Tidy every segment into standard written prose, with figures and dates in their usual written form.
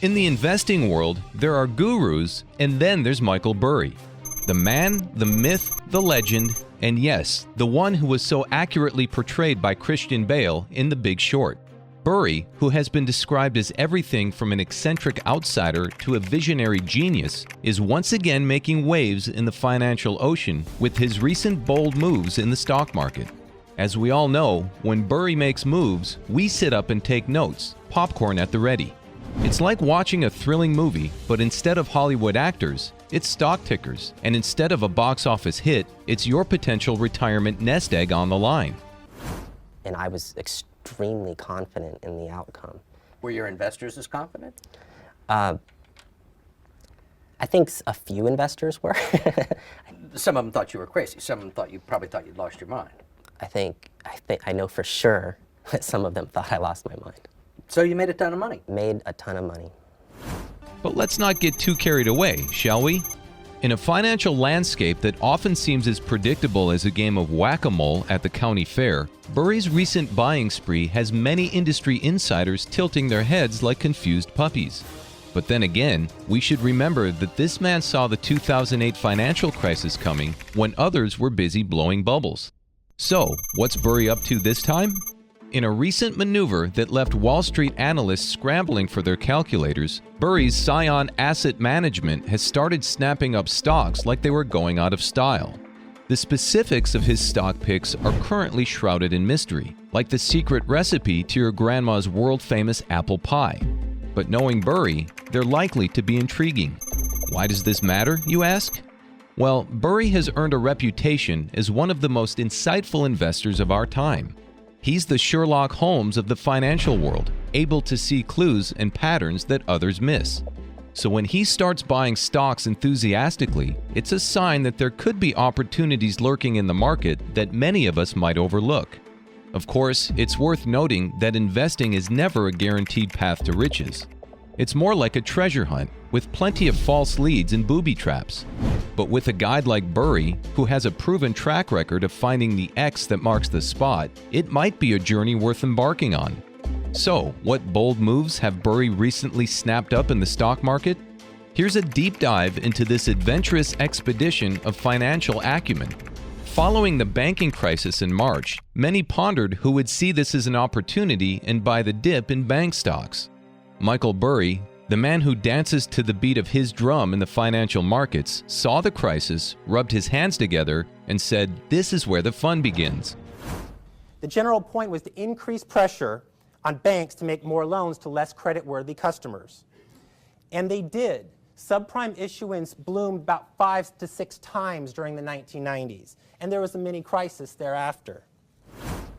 In the investing world, there are gurus, and then there's Michael Burry. The man, the myth, the legend, and yes, the one who was so accurately portrayed by Christian Bale in The Big Short. Burry, who has been described as everything from an eccentric outsider to a visionary genius, is once again making waves in the financial ocean with his recent bold moves in the stock market. As we all know, when Burry makes moves, we sit up and take notes, popcorn at the ready. It's like watching a thrilling movie, but instead of Hollywood actors, it's stock tickers, and instead of a box office hit, it's your potential retirement nest egg on the line. And I was extremely confident in the outcome. Were your investors as confident? I think a few investors were. Some of them thought you were crazy. Some of them probably thought you'd lost your mind. I know for sure that some of them thought I lost my mind. So you made a ton of money? Made a ton of money. But let's not get too carried away, shall we? In a financial landscape that often seems as predictable as a game of whack-a-mole at the county fair, Burry's recent buying spree has many industry insiders tilting their heads like confused puppies. But then again, we should remember that this man saw the 2008 financial crisis coming when others were busy blowing bubbles. So, what's Burry up to this time? In a recent maneuver that left Wall Street analysts scrambling for their calculators, Burry's Scion Asset Management has started snapping up stocks like they were going out of style. The specifics of his stock picks are currently shrouded in mystery, like the secret recipe to your grandma's world-famous apple pie. But knowing Burry, they're likely to be intriguing. Why does this matter, you ask? Well, Burry has earned a reputation as one of the most insightful investors of our time. He's the Sherlock Holmes of the financial world, able to see clues and patterns that others miss. So when he starts buying stocks enthusiastically, it's a sign that there could be opportunities lurking in the market that many of us might overlook. Of course, it's worth noting that investing is never a guaranteed path to riches. It's more like a treasure hunt, with plenty of false leads and booby traps. But with a guide like Burry, who has a proven track record of finding the X that marks the spot, it might be a journey worth embarking on. So, what bold moves have Burry recently snapped up in the stock market? Here's a deep dive into this adventurous expedition of financial acumen. Following the banking crisis in March, many pondered who would see this as an opportunity and buy the dip in bank stocks. Michael Burry, the man who dances to the beat of his drum in the financial markets, saw the crisis, rubbed his hands together, and said, "This is where the fun begins." The general point was to increase pressure on banks to make more loans to less creditworthy customers. And they did. Subprime issuance bloomed about 5 to 6 times during the 1990s, and there was a mini crisis thereafter.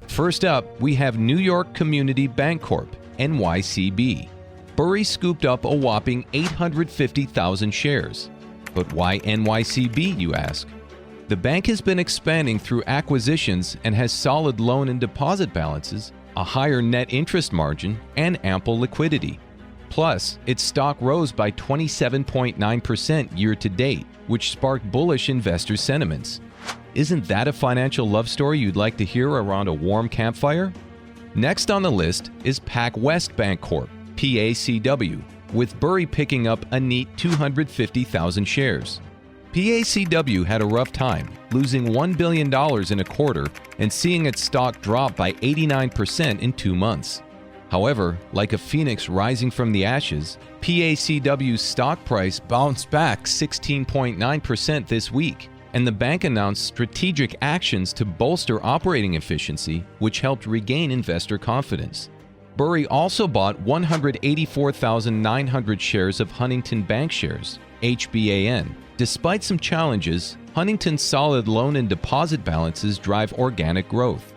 First up, we have New York Community Bank Corp, NYCB. Burry scooped up a whopping 850,000 shares. But why NYCB, you ask? The bank has been expanding through acquisitions and has solid loan and deposit balances, a higher net interest margin, and ample liquidity. Plus, its stock rose by 27.9% year-to-date, which sparked bullish investor sentiments. Isn't that a financial love story you'd like to hear around a warm campfire? Next on the list is PacWest Bank Corp, PACW, with Burry picking up a neat 250,000 shares. PACW had a rough time, losing $1 billion in a quarter and seeing its stock drop by 89% in 2 months. However, like a phoenix rising from the ashes, PACW's stock price bounced back 16.9% this week, and the bank announced strategic actions to bolster operating efficiency, which helped regain investor confidence. Burry also bought 184,900 shares of Huntington Bank Shares, HBAN. Despite some challenges, Huntington's solid loan and deposit balances drive organic growth.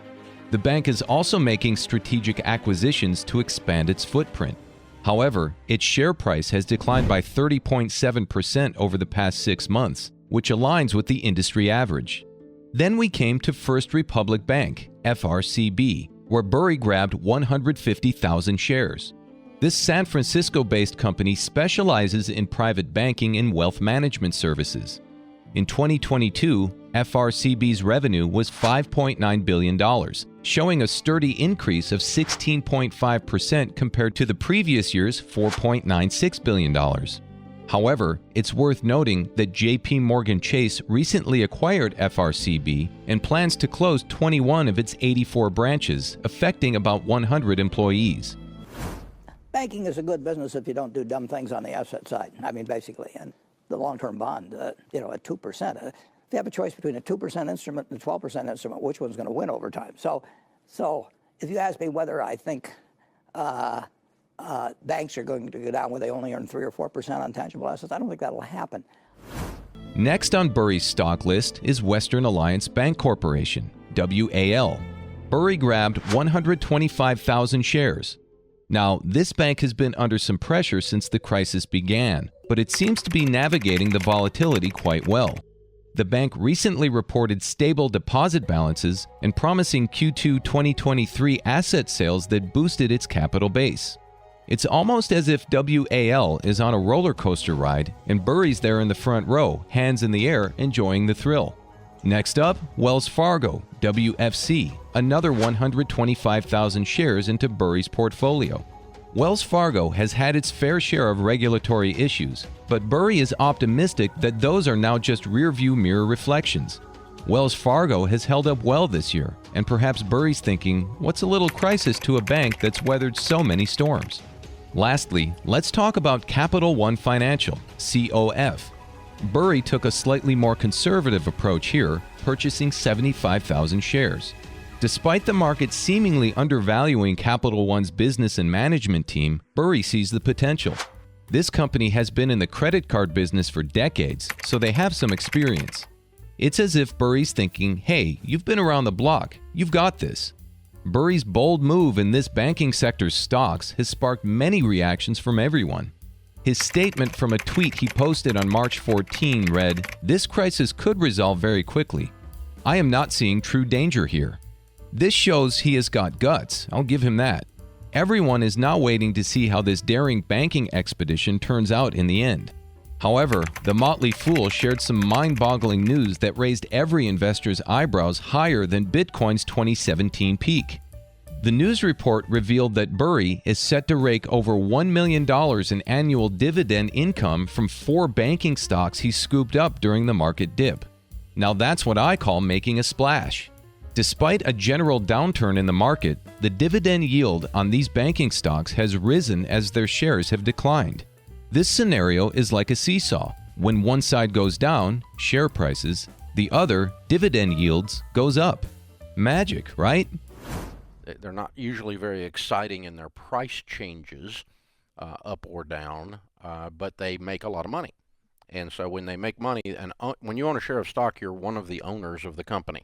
The bank is also making strategic acquisitions to expand its footprint. However, its share price has declined by 30.7% over the past 6 months, which aligns with the industry average. Then we came to First Republic Bank, FRCB, where Burry grabbed 150,000 shares. This San Francisco-based company specializes in private banking and wealth management services. In 2022, FRCB's revenue was $5.9 billion, showing a sturdy increase of 16.5% compared to the previous year's $4.96 billion. However, it's worth noting that JP Morgan Chase recently acquired FRCB and plans to close 21 of its 84 branches, affecting about 100 employees. Banking is a good business if you don't do dumb things on the asset side. I mean, basically, and the long-term bond, at 2%. If you have a choice between a 2% instrument and a 12% instrument, which one's going to win over time? So if you ask me whether I think banks are going to go down where they only earn 3 or 4% on tangible assets, I don't think that'll happen. Next on Burry's stock list is Western Alliance Bank Corporation, WAL. Burry grabbed 125,000 shares. Now, this bank has been under some pressure since the crisis began, but it seems to be navigating the volatility quite well. The bank recently reported stable deposit balances and promising Q2 2023 asset sales that boosted its capital base. It's almost as if WAL is on a roller coaster ride and Burry's there in the front row, hands in the air, enjoying the thrill. Next up, Wells Fargo, WFC, another 125,000 shares into Burry's portfolio. Wells Fargo has had its fair share of regulatory issues, but Burry is optimistic that those are now just rearview mirror reflections. Wells Fargo has held up well this year, and perhaps Burry's thinking, what's a little crisis to a bank that's weathered so many storms? Lastly, let's talk about Capital One Financial, COF. Burry took a slightly more conservative approach here, purchasing 75,000 shares. Despite the market seemingly undervaluing Capital One's business and management team, Burry sees the potential. This company has been in the credit card business for decades, so they have some experience. It's as if Burry's thinking, hey, you've been around the block, you've got this. Burry's bold move in this banking sector's stocks has sparked many reactions from everyone. His statement from a tweet he posted on March 14 read, "This crisis could resolve very quickly. I am not seeing true danger here." This shows he has got guts, I'll give him that. Everyone is now waiting to see how this daring banking expedition turns out in the end. However, the motley fool shared some mind-boggling news that raised every investor's eyebrows higher than Bitcoin's 2017 peak. The news report revealed that Burry is set to rake over $1 million in annual dividend income from 4 banking stocks he scooped up during the market dip. Now that's what I call making a splash. Despite a general downturn in the market, the dividend yield on these banking stocks has risen as their shares have declined. This scenario is like a seesaw. When one side goes down, share prices, the other, dividend yields, goes up. Magic, right? They're not usually very exciting in their price changes, up or down, but they make a lot of money. And so when they make money, and when you own a share of stock, you're one of the owners of the company.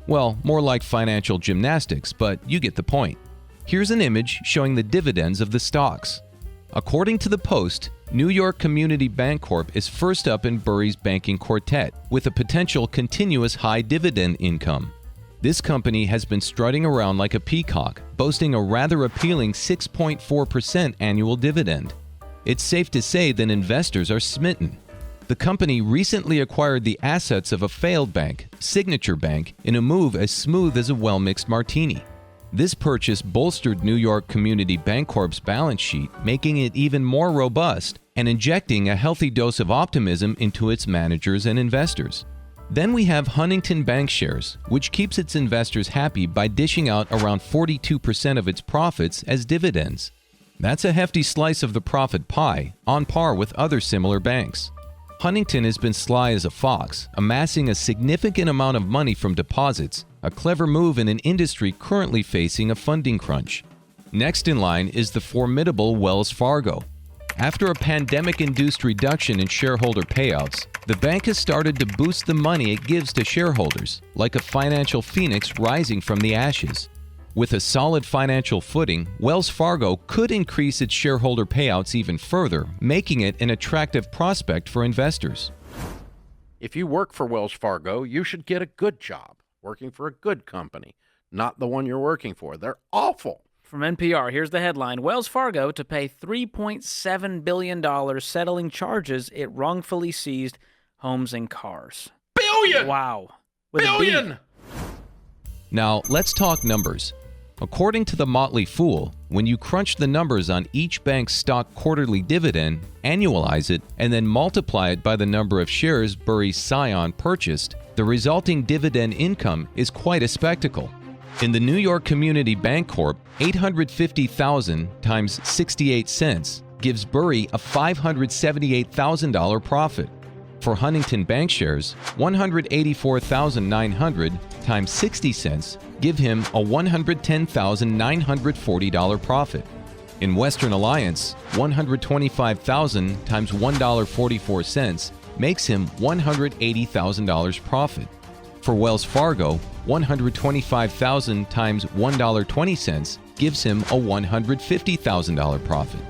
Well, more like financial gymnastics, but you get the point. Here's an image showing the dividends of the stocks. According to the Post, New York Community Bancorp is first up in Burry's banking quartet, with a potential continuous high dividend income. This company has been strutting around like a peacock, boasting a rather appealing 6.4% annual dividend. It's safe to say that investors are smitten. The company recently acquired the assets of a failed bank, Signature Bank, in a move as smooth as a well-mixed martini. This purchase bolstered New York Community Bancorp's balance sheet, making it even more robust and injecting a healthy dose of optimism into its managers and investors. Then we have Huntington Bancshares, which keeps its investors happy by dishing out around 42% of its profits as dividends. That's a hefty slice of the profit pie, on par with other similar banks. Huntington has been sly as a fox, amassing a significant amount of money from deposits, a clever move in an industry currently facing a funding crunch. Next in line is the formidable Wells Fargo. After a pandemic-induced reduction in shareholder payouts, the bank has started to boost the money it gives to shareholders, like a financial phoenix rising from the ashes. With a solid financial footing, Wells Fargo could increase its shareholder payouts even further, making it an attractive prospect for investors. If you work for Wells Fargo, you should get a good job, working for a good company, not the one you're working for. They're awful. From NPR, here's the headline. Wells Fargo to pay $3.7 billion settling charges it wrongfully seized homes and cars. Billion! Wow. With a B. Billion! Now, let's talk numbers. According to the Motley Fool, when you crunch the numbers on each bank's stock quarterly dividend, annualize it, and then multiply it by the number of shares Burry's scion purchased, the resulting dividend income is quite a spectacle. In the New York Community Bank Corp, $850,000 times 68 cents gives Burry a $578,000 profit. For Huntington Bank shares, $184,900 times 60 cents give him a $110,940 profit. In Western Alliance, $125,000 times $1.44 makes him $180,000 profit. For Wells Fargo, $125,000 times $1.20 gives him a $150,000 profit.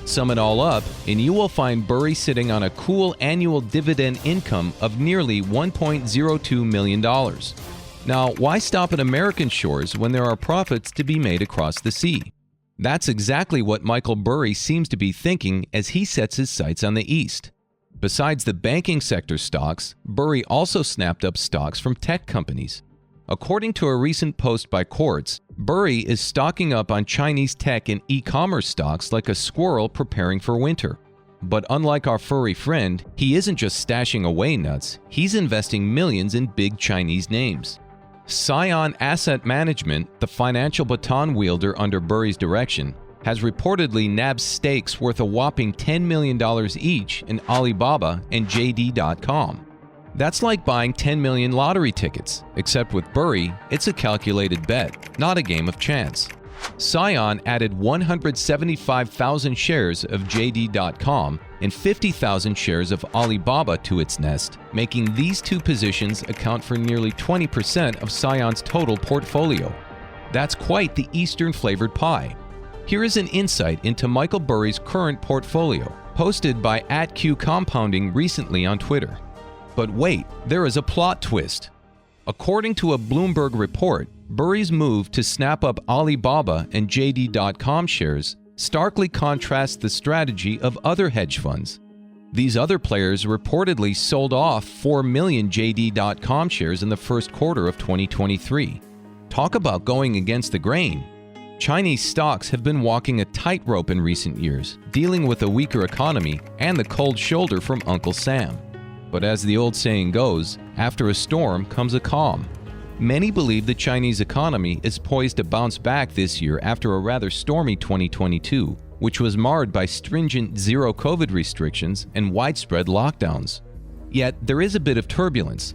Sum it all up, and you will find Burry sitting on a cool annual dividend income of nearly $1.02 million. Now, why stop at American shores when there are profits to be made across the sea? That's exactly what Michael Burry seems to be thinking as he sets his sights on the East. Besides the banking sector stocks, Burry also snapped up stocks from tech companies. According to a recent post by Quartz, Burry is stocking up on Chinese tech and e-commerce stocks like a squirrel preparing for winter. But unlike our furry friend, he isn't just stashing away nuts, he's investing millions in big Chinese names. Scion Asset Management, the financial baton wielder under Burry's direction, has reportedly nabbed stakes worth a whopping $10 million each in Alibaba and JD.com. That's like buying 10 million lottery tickets, except with Burry, it's a calculated bet, not a game of chance. Scion added 175,000 shares of JD.com and 50,000 shares of Alibaba to its nest, making these two positions account for nearly 20% of Scion's total portfolio. That's quite the Eastern-flavored pie. Here is an insight into Michael Burry's current portfolio, posted by @QCompounding recently on Twitter. But wait, there is a plot twist. According to a Bloomberg report, Burry's move to snap up Alibaba and JD.com shares starkly contrasts the strategy of other hedge funds. These other players reportedly sold off 4 million JD.com shares in the first quarter of 2023. Talk about going against the grain. Chinese stocks have been walking a tightrope in recent years, dealing with a weaker economy and the cold shoulder from Uncle Sam. But as the old saying goes, after a storm comes a calm. Many believe the Chinese economy is poised to bounce back this year after a rather stormy 2022, which was marred by stringent zero-COVID restrictions and widespread lockdowns. Yet there is a bit of turbulence.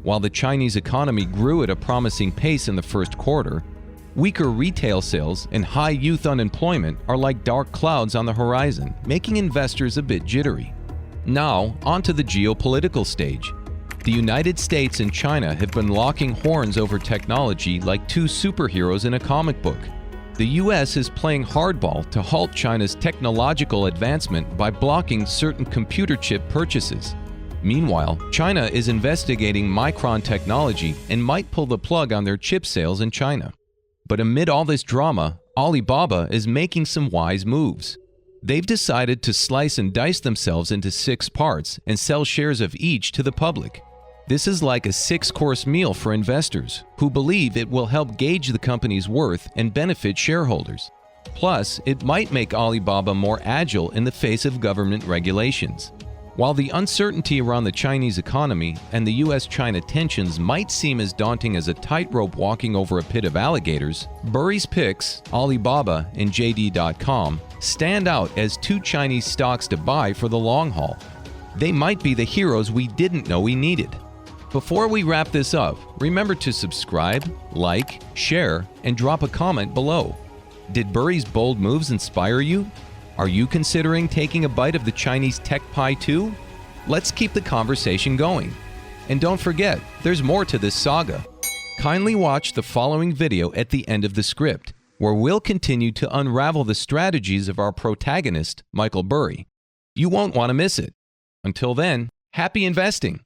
While the Chinese economy grew at a promising pace in the first quarter, weaker retail sales and high youth unemployment are like dark clouds on the horizon, making investors a bit jittery. Now, onto the geopolitical stage. The United States and China have been locking horns over technology like two superheroes in a comic book. The US is playing hardball to halt China's technological advancement by blocking certain computer chip purchases. Meanwhile, China is investigating Micron technology and might pull the plug on their chip sales in China. But amid all this drama, Alibaba is making some wise moves. They've decided to slice and dice themselves into 6 parts and sell shares of each to the public. This is like a 6-course meal for investors who believe it will help gauge the company's worth and benefit shareholders. Plus, it might make Alibaba more agile in the face of government regulations. While the uncertainty around the Chinese economy and the US-China tensions might seem as daunting as a tightrope walking over a pit of alligators, Burry's picks, Alibaba and JD.com, stand out as 2 Chinese stocks to buy for the long haul. They might be the heroes we didn't know we needed. Before we wrap this up, remember to subscribe, like, share, and drop a comment below. Did Burry's bold moves inspire you? Are you considering taking a bite of the Chinese tech pie too? Let's keep the conversation going. And don't forget, there's more to this saga. Kindly watch the following video at the end of the script, where we'll continue to unravel the strategies of our protagonist, Michael Burry. You won't want to miss it. Until then, happy investing!